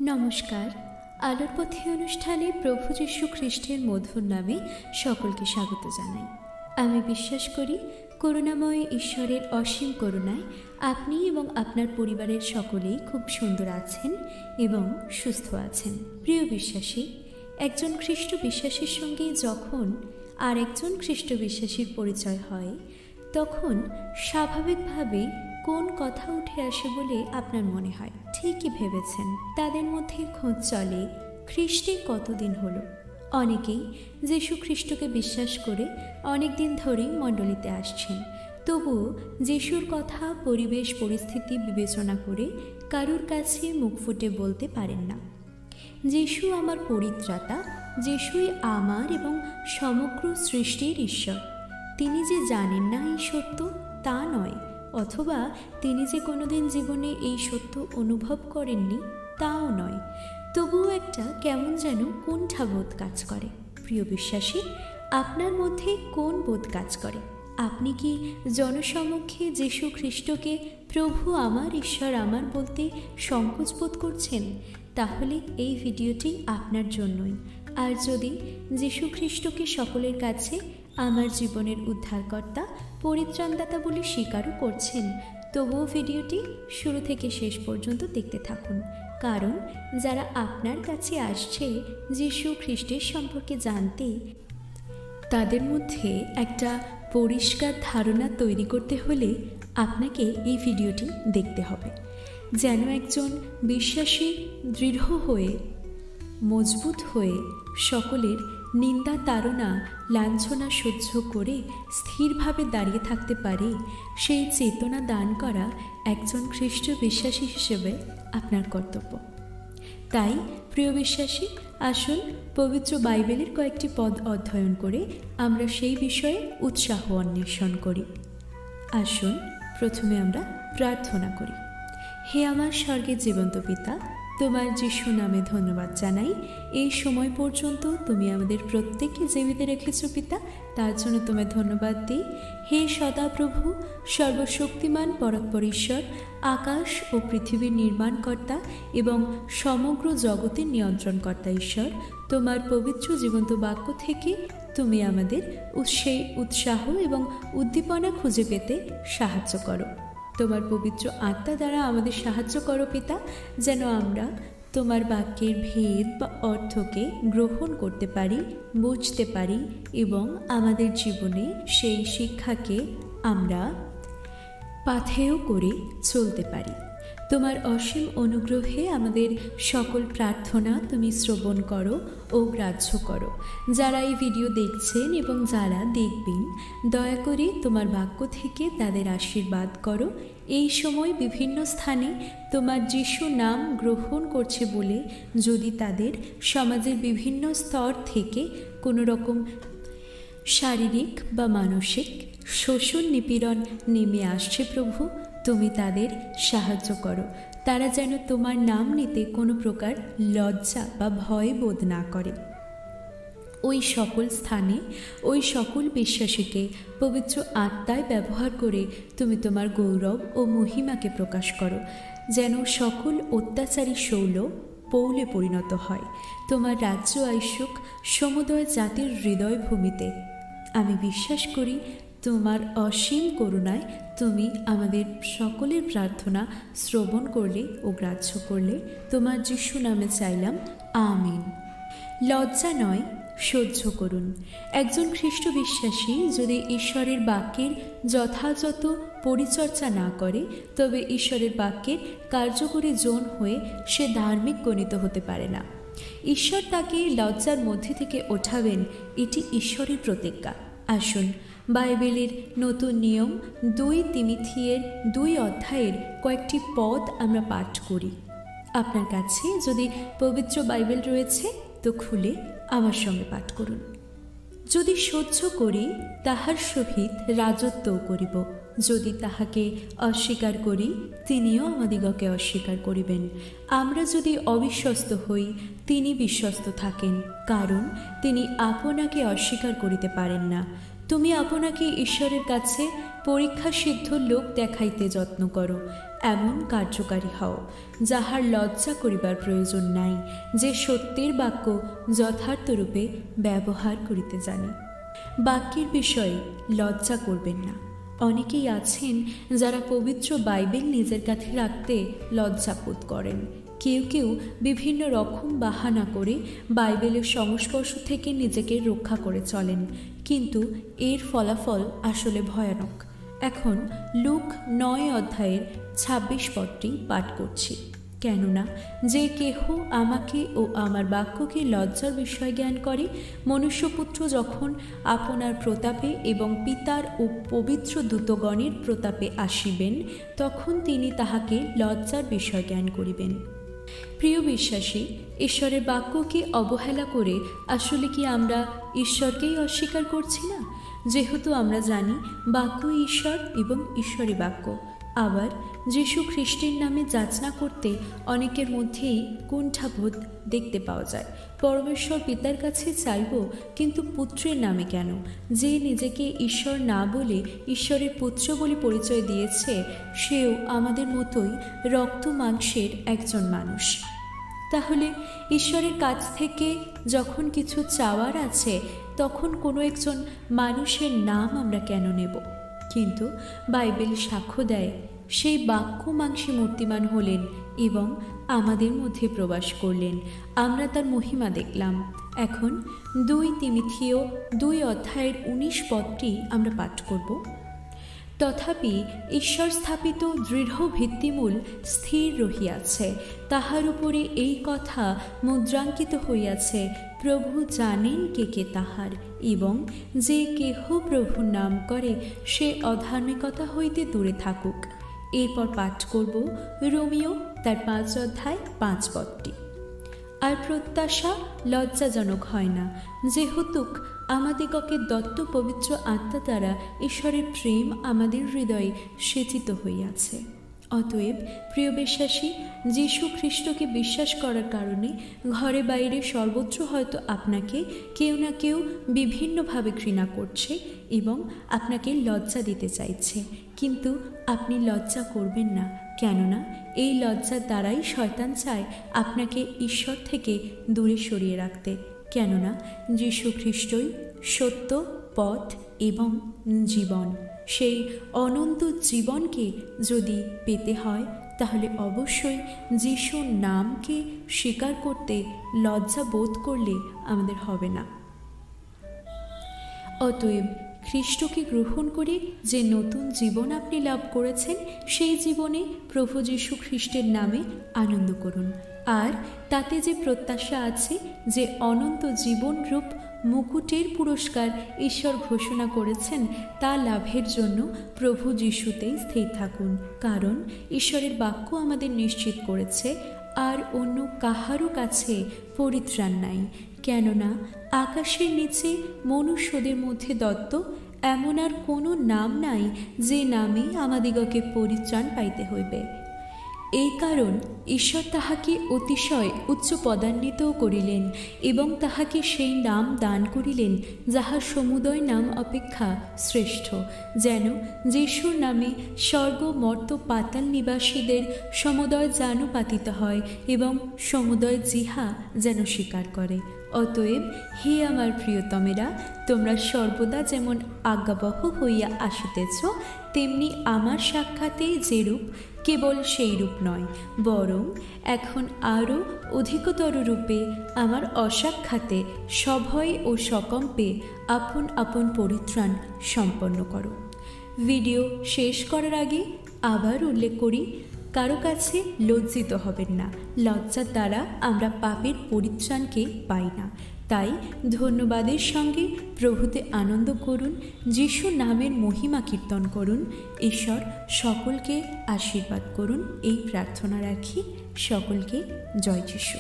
নমস্কার। আলোর পথে অনুষ্ঠানে প্রভু যীশু খ্রিস্টের মধুর নামে সকলকে স্বাগত জানাই। আমি বিশ্বাস করি করুণাময় ঈশ্বরের অসীম করুণায় আপনি এবং আপনার পরিবারের সকলেই খুব সুন্দর আছেন এবং সুস্থ আছেন। প্রিয় বিশ্বাসী, একজন খ্রিস্ট বিশ্বাসীর সঙ্গে যখন আর একজন খ্রিস্ট বিশ্বাসীর পরিচয় হয় তখন স্বাভাবিকভাবেই কোন কথা উঠে আসে বলে আপনার মনে হয়? ঠিকই ভেবেছেন, তাদের মধ্যে খোঁজ চলে খ্রিস্টে কতদিন হলো। অনেকেই যীশু খ্রিস্টকে বিশ্বাস করে অনেক দিন ধরেই মণ্ডলীতে আসছেন, তবুও যীশুর কথা পরিবেশ পরিস্থিতি বিবেচনা করে কারুর কাছে মুখ ফুটে বলতে পারেন না, যীশু আমার পরিত্রাতা, যীশুই আমার এবং সমগ্র সৃষ্টির ঈশ্বর। তিনি যে জানেন না এই সত্য তা নয়, অথবা তিনি যে কোনোদিন জীবনে এই সত্য অনুভব করেননি তাও নয়, তবুও একটা কেমন যেন কুণ্ঠাবোধ কাজ করে। প্রিয় বিশ্বাসী, আপনার মধ্যে কোন বোধ কাজ করে? আপনি কি জনসমক্ষে যীশু খ্রিস্টকে প্রভু আমার, ঈশ্বর আমার বলতে সংকোচ বোধ করছেন? তাহলে এই ভিডিওটি আপনার জন্যই। আর যদি যীশু খ্রিস্টকে সকলের কাছে আমার জীবনের উদ্ধারকর্তা, পরিত্রাণদাতা বলে স্বীকারও করছেন, তবুও ভিডিওটি শুরু থেকে শেষ পর্যন্ত দেখতে থাকুন। কারণ যারা আপনার কাছে আসছে যীশু খ্রিস্টের সম্পর্কে জানতে, তাদের মধ্যে একটা পরিষ্কার ধারণা তৈরি করতে হলে আপনাকে এই ভিডিওটি দেখতে হবে। যেন একজন বিশ্বাসী দৃঢ় হয়ে, মজবুত হয়ে, সকলের নিন্দা তাড়না লাঞ্ছনা সহ্য করে স্থিরভাবে দাঁড়িয়ে থাকতে পারে, সেই চেতনা দান করা একজন খ্রিস্ট বিশ্বাসী হিসেবে আপনার কর্তব্য। তাই প্রিয় বিশ্বাসী, আসুন পবিত্র বাইবেলের কয়েকটি পদ অধ্যয়ন করে আমরা সেই বিষয়ে উৎসাহ অন্বেষণ করি। আসুন প্রথমে আমরা প্রার্থনা করি। হে আমার স্বর্গের জীবন্ত পিতা, তোমার যীশু নামে ধন্যবাদ জানাই। এই সময় পর্যন্ত তুমি আমাদের প্রত্যেককে জীবিত রেখেছ পিতা, তার জন্য তোমায় ধন্যবাদ দিই। হে সদাপ্রভু, সর্বশক্তিমান পরাৎপর ঈশ্বর, আকাশ ও পৃথিবীর নির্মাণকর্তা এবং সমগ্র জগতের নিয়ন্ত্রণকর্তা ঈশ্বর, তোমার পবিত্র জীবন্ত বাক্য থেকে তুমি আমাদের সেই উৎসাহ এবং উদ্দীপনা খুঁজে পেতে সাহায্য করো। তোমার পবিত্র আত্মা দ্বারা আমাদের সাহায্য করো পিতা, যেন আমরা তোমার বাক্যের ভেদ বা অর্থকে গ্রহণ করতে পারি, বুঝতে পারি এবং আমাদের জীবনে সেই শিক্ষাকে আমরা পাথেয় করে চলতে পারি। তোমার অসীম অনুগ্রহে আমাদের সকল প্রার্থনা তুমি শ্রবণ করো ও গ্রাহ্য করো। যারা এই ভিডিও দেখছেন এবং যারা দেখবেন, দয়া করে তোমার বাক্য থেকে তাদের আশীর্বাদ করো। এই সময় বিভিন্ন স্থানে তোমার যীশু নাম গ্রহণ করছে বলে যদি তাদের সমাজের বিভিন্ন স্তর থেকে কোনো রকম শারীরিক বা মানসিক শোষণ নিপীড়ন নেমে আসছে, প্রভু তুমি তাদের সাহায্য করো। তারা যেন তোমার নাম নিতে কোনো প্রকার লজ্জা বা ভয় বোধ না করে। ওই সকল স্থানে ওই সকল বিশ্বাসীকে পবিত্র আত্মায় ব্যবহার করে তুমি তোমার গৌরব ও মহিমাকে প্রকাশ করো, যেন সকল অত্যাচারী শৌল পৌলে পরিণত হয়। তোমার রাজ্য আইসুক সমুদয় জাতির হৃদয় ভূমিতে। আমি বিশ্বাস করি তোমার অসীম করুণায় তুমি আমাদের সকলের প্রার্থনা শ্রবণ করলে ও গ্রাহ্য করলে। তোমার যীশু নামে চাইলাম, আমিন। লজ্জা নয়, সহ্য করুন। একজন খ্রিস্ট বিশ্বাসী যদি ঈশ্বরের বাক্যের যথাযথ পরিচর্যা না করে, তবে ঈশ্বরের বাক্যের কার্যকরী জন হয়ে সে ধার্মিক গণিত হতে পারে না। ঈশ্বর তাকে লজ্জার মধ্যে থেকে ওঠাবেন, এটি ঈশ্বরের প্রতিজ্ঞা। আসুন বাইবেলের নতুন নিয়ম 2 তিমোথেয়ের 2 অধ্যায়ের কয়েকটি পদ আমরা পাঠ করি। আপনার কাছে যদি পবিত্র বাইবেল রয়েছে তো খুলে আমার সঙ্গে পাঠ করুন। যদি সহ্য করি তাহার সহিত রাজত্বও করিব, যদি তাহাকে অস্বীকার করি তিনিও আমাদিগকে অস্বীকার করিবেন। আমরা যদি অবিশ্বস্ত হই তিনি বিশ্বস্ত থাকেন, কারণ তিনি আপনাকে অস্বীকার করিতে পারেন না। তুমি আপনাকে ঈশ্বরের কাছে পরীক্ষা সিদ্ধ লোক দেখাইতে যত্ন করো, এমন কার্যকারী হও, যাহার লজ্জা করিবার প্রয়োজন নাই, যে সত্যের বাক্য যথার্থরূপে ব্যবহার করিতে জানে। বাক্যের বিষয়ে লজ্জা করবেন না। অনেকেই আছেন যারা পবিত্র বাইবেল নিজের কাছে রাখতে লজ্জাবোধ করেন। কেউ কেউ বিভিন্ন রকম বাহানা করে বাইবেলের সংস্পর্শ থেকে নিজেকে রক্ষা করে চলেন, কিন্তু এর ফলাফল আসলে ভয়ানক। এখন লুক 9 অধ্যায়ের 26 পদটি পাঠ করছি। কেননা যে কেহ আমাকে ও আমার বাক্যকে লজ্জার বিষয় জ্ঞান করে, মনুষ্যপুত্র যখন আপনার প্রতাপে এবং পিতার ও পবিত্র দূতগণের প্রতাপে আসিবেন, তখন তিনি তাহাকে লজ্জার বিষয় জ্ঞান করিবেন। প্রিয় বিশ্বাসী, ঈশ্বরের বাক্যকে অবহেলা করে আসলে কি আমরা ঈশ্বরকেই অস্বীকার করছি না? যেহেতু আমরা জানি বাক্য ঈশ্বর এবং ঈশ্বরই বাক্য। আবার যীশু খ্রিস্টের নামে যাচনা করতে অনেকের মধ্যেই কুণ্ঠাবোধ দেখতে পাওয়া যায়। পরমেশ্বর পিতার কাছে চাইব, কিন্তু পুত্রের নামে কেন? যে নিজেকে ঈশ্বর না বলে ঈশ্বরের পুত্র বলে পরিচয় দিয়েছে, সেও আমাদের মতোই রক্ত মাংসের একজন মানুষ। তাহলে ঈশ্বরের কাছ থেকে যখন কিছু চাওয়ার আছে, তখন কোনো একজন মানুষের নাম আমরা কেন নেব? কিন্তু বাইবেল সাক্ষ্য দেয়, সেই বাক্য মাংসে মূর্তিমান হলেন এবং আমাদের মধ্যে প্রবাস করলেন। আমরা তার মহিমা দেখলাম। এখন 2 তিমোথেয় 2 অধ্যায়ের 19 পদটি আমরা পাঠ করব। তথাপি ঈশ্বর স্থাপিত দৃঢ় ভিত্তিমূল স্থির রহিয়াছে, তাহার উপরে এই কথা মুদ্রাঙ্কিত হইয়াছে, প্রভু জানেন কে কে তাহার, এবং যে কেহ প্রভুর নাম করে সে অধার্মিকতা হইতে দূরে থাকুক। এরপর পাঠ করব রোমিও তার 5 অধ্যায় 5 পদটি। আর প্রত্যাশা লজ্জাজনক হয় না, যেহেতু আমাদিগকে দত্ত পবিত্র আত্মা দ্বারা ঈশ্বরের প্রেম আমাদের হৃদয়ে সেচিত হইয়াছে। অতএব প্রিয় বিশ্বাসী, যীশু খ্রিস্টকে বিশ্বাস করার কারণে ঘরে বাইরে সর্বত্র হয়তো আপনাকে কেউ না কেউ বিভিন্নভাবে ঘৃণা করছে এবং আপনাকে লজ্জা দিতে চাইছে, কিন্তু আপনি লজ্জা করবেন না। কেননা এই লজ্জার দ্বারাই শয়তান চায় আপনাকে ঈশ্বর থেকে দূরে সরিয়ে রাখতে। কেননা যীশু খ্রিস্টই সত্য, পথ এবং জীবন। সেই অনন্ত জীবনকে যদি পেতে হয়, তাহলে অবশ্যই যিশুর নামকে স্বীকার করতে লজ্জা বোধ করলে আমাদের হবে না। অতএব খ্রিস্টকে গ্রহণ করে যে নতুন জীবন আপনি লাভ করেছেন, সেই জীবনে প্রভু যীশু খ্রিস্টের নামে আনন্দ করুন। আর তাতে যে প্রত্যাশা আছে, যে অনন্ত জীবন রূপ মুকুটের পুরস্কার ঈশ্বর ঘোষণা করেছেন, তা লাভের জন্য প্রভু যিশুতেই স্থির থাকুন। কারণ ঈশ্বরের বাক্য আমাদের নিশ্চিত করেছে, আর অন্য কাহারও কাছে পরিত্রাণ নাই। কেননা আকাশের নিচে মনুষ্যদের মধ্যে দত্ত এমন আর কোনো নাম নাই, যে নামে আমাদিগকে পরিত্রাণ পাইতে হইবে। এই কারণ ঈশ্বর তাহাকে অতিশয় উচ্চ পদান্বিতও করিলেন এবং তাহাকে সেই নাম দান করিলেন, যাহা সমুদয় নাম অপেক্ষা শ্রেষ্ঠ, যেন যিশুর নামে স্বর্গ মর্ত পাতাল নিবাসীদের সমুদয় যেন পাতিত হয় এবং সমুদয় জিহা যেন স্বীকার করে। অতএব হে আমার প্রিয়তমেরা, তোমরা সর্বদা যেমন আজ্ঞাবহ হইয়া আসিতেছ, তেমনি আমার সাক্ষাতেই যেরূপ, কেবল সেই রূপ নয়, বরং এখন আরও অধিকতর রূপে আমার অসাক্ষাতে সভয়ে ও সকম্পে আপন আপন পরিত্রাণ সম্পন্ন করো। ভিডিও শেষ করার আগে আবার উল্লেখ করি, কারো কাছে লজ্জিত হবেন না। লজ্জার দ্বারা আমরা পাপের পরিত্রাণকে পাই না। তাই ধন্যবাদের সঙ্গে প্রভুতে আনন্দ করুন, যিশু নামের মহিমা কীর্তন করুন। ঈশ্বর সকলকে আশীর্বাদ করুন, এই প্রার্থনা রাখি। সকলকে জয় যিশু।